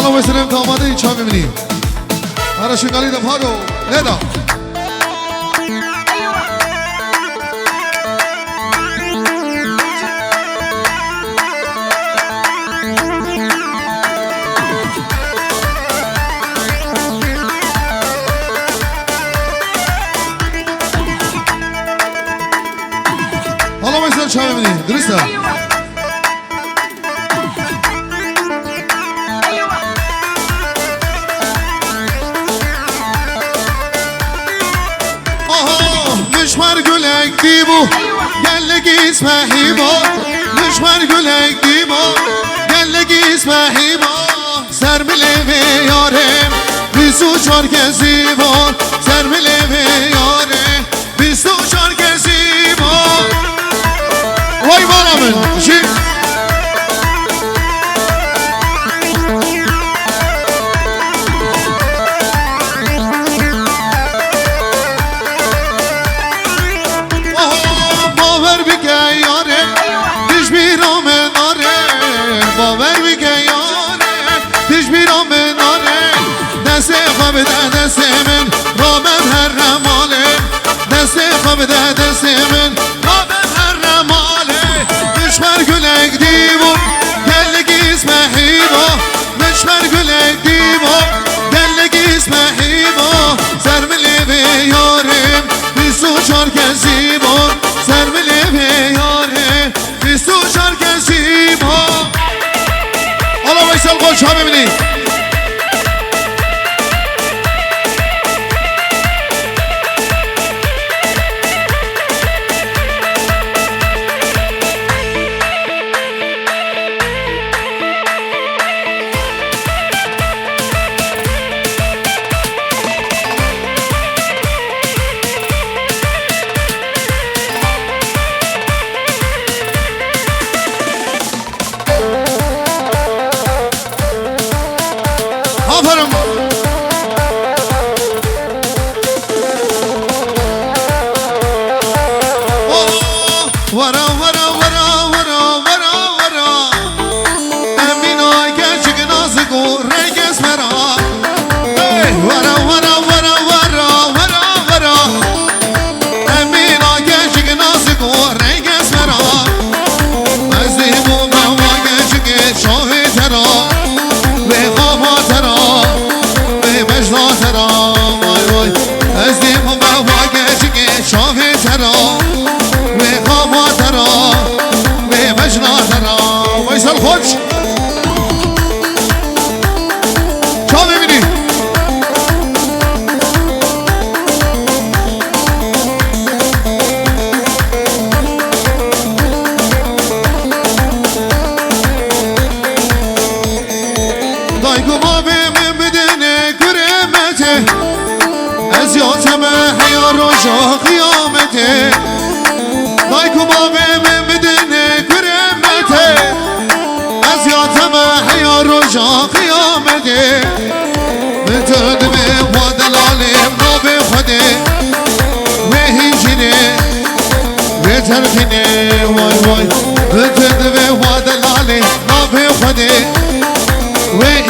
حالا بسرم تا آماده این چا ببینیم برای شنگالی دفارو ندا حالا بسرم چا ببینیم درسته؟ مشمر گلک دیبو گلگی اسمه هیبا مشمر گلک دیبو گلگی اسمه هیبا سر ملیوه یارم 24 کسی بار سر ملیوه یارم 24 کسی بار وای بارمن چی؟ دست من رابم هر رماله دست خواب دست من رابم هر رماله مشمر گلک دیبو گلگی اسمه هیبا مشمر گلک دیبو گلگی اسمه هیبا سر ملیوه یارم 24 کسی بار سر ملیوه یارم 24 کسی بار حالا ویسال قلش ها ببینید قیامته دایکو بابه من بدنه کرمته از یادم حیا روشا قیامته بترد به وادلالم نابه خوده و هیچینه بترکنه وای وای بترد به وادلالم نابه خوده و